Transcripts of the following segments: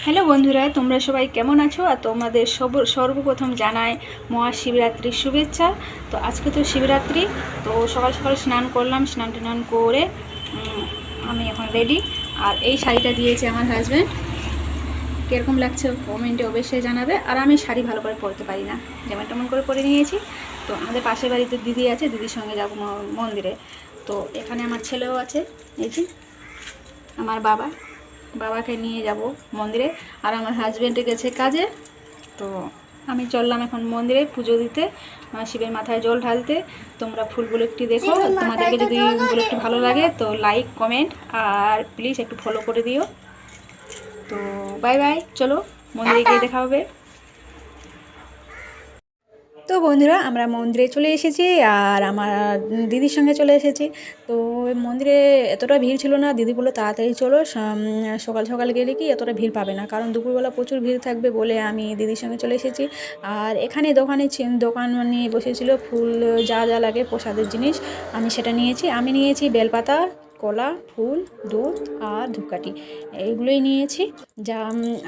Hello বন্ধুরা, তোমরা সবাই কেমন আছো? আর তোমাদের সর্বপ্রথম জানাই মহাশিবরাত্রির শুভেচ্ছা। তো আজকে তো শিবরাত্রি, তো সকাল সকাল স্নান করলাম, স্নান টান করে আমি এখন রেডি। আর এই শাড়িটা দিয়েছে আমার হাজব্যান্ড, কীরকম লাগছে কমেন্টে অবশ্যই জানাবে। আর আমি শাড়ি ভালো করে পরতে পারি না, যেমন তেমন করে পরে নিয়েছি। তো আমাদের পাশের বাড়িতে দিদি আছে, দিদির সঙ্গে যাবো মন্দিরে। তো এখানে আমার ছেলেও আছে, এই যে আমার বাবাকে নিয়ে যাব মন্দিরে। আর আমার হাজব্যান্ডে গেছে কাজে। তো আমি চললাম এখন মন্দিরে পুজো দিতে, শিবের মাথায় জল ঢালতে। তোমরা ফুলগুলো একটু দেখো, তোমাদেরকে যদি একটু ভালো লাগে তো লাইক কমেন্ট আর প্লিজ একটু ফলো করে দিও। তো বাই বাই, চলো মন্দিরে গিয়ে দেখা হবে। তো বন্ধুরা, আমরা মন্দিরে চলে এসেছি আর আমার দিদির সঙ্গে চলে এসেছি। তো মন্দিরে এতটা ভিড় ছিল না, দিদি বললো তাড়াতাড়ি চলো, সকাল সকাল গেলে কি এতটা ভিড় পাবে না, কারণ দুপুরবেলা প্রচুর ভিড় থাকবে বলে আমি দিদির সঙ্গে চলে এসেছি। আর এখানে দোকান নিয়ে বসেছিল ফুল, যা যা লাগে প্রসাদের জিনিস, আমি সেটা নিয়েছি। আমি নিয়েছি বেলপাতা, কলা, ফুল, দুধ আর ধূপকাঠি, এইগুলোই নিয়েছি। যা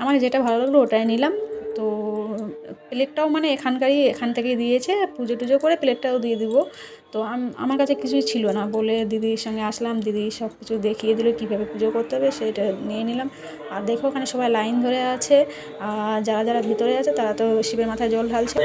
আমার যেটা ভালো লাগলো ওটাই নিলাম। তো প্লেটটাও মানে এখান থেকেই দিয়েছে, পুজো টুজো করে প্লেটটাও দিয়ে দিব। তো আমার কাছে কিছুই ছিল না বলে দিদির সঙ্গে আসলাম, দিদি সব কিছু দেখিয়ে দিল কীভাবে পুজো করতে হবে, সেটা নিয়ে নিলাম। আর দেখো ওখানে সবাই লাইন ধরে আছে, আর যারা যারা ভিতরে আছে তারা তো শিবের মাথায় জল ঢালছে।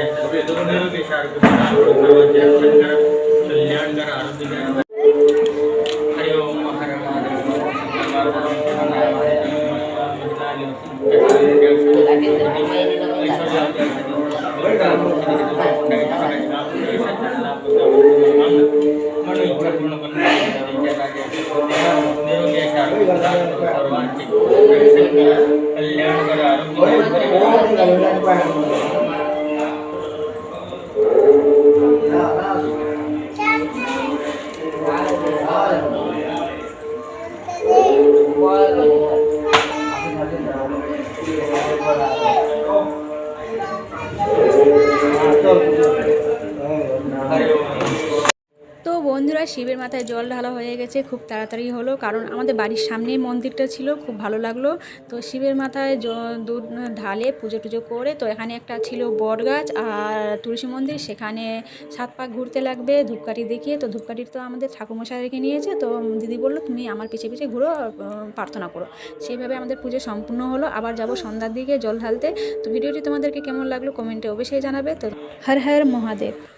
তো বন্ধুরা, শিবের মাথায় জল ঢালা হয়ে গেছে, খুব তাড়াতাড়ি হলো, কারণ আমাদের বাড়ির সামনেই মন্দিরটা ছিল, খুব ভালো লাগলো। তো শিবের মাথায় দুধ ঢালে পুজো টুজো করে, তো এখানে একটা ছিল বট গাছ আর তুলসী মন্দির, সেখানে 7 পাক ঘুরতে লাগবে ধূপকাঠি দেখিয়ে। তো ধূপকাঠি তো আমাদের ঠাকুরমশাই রেখে নিয়েছে, তো দিদি বললো তুমি আমার পিছে পিছে ঘুরো, প্রার্থনা করো। সেইভাবে আমাদের পুজো সম্পূর্ণ হলো। আবার যাব সন্ধ্যার দিকে জল ঢালতে। তো ভিডিওটি তোমাদেরকে কেমন লাগলো কমেন্টে অবশ্যই জানাবে। তো হর হর মহাদেব।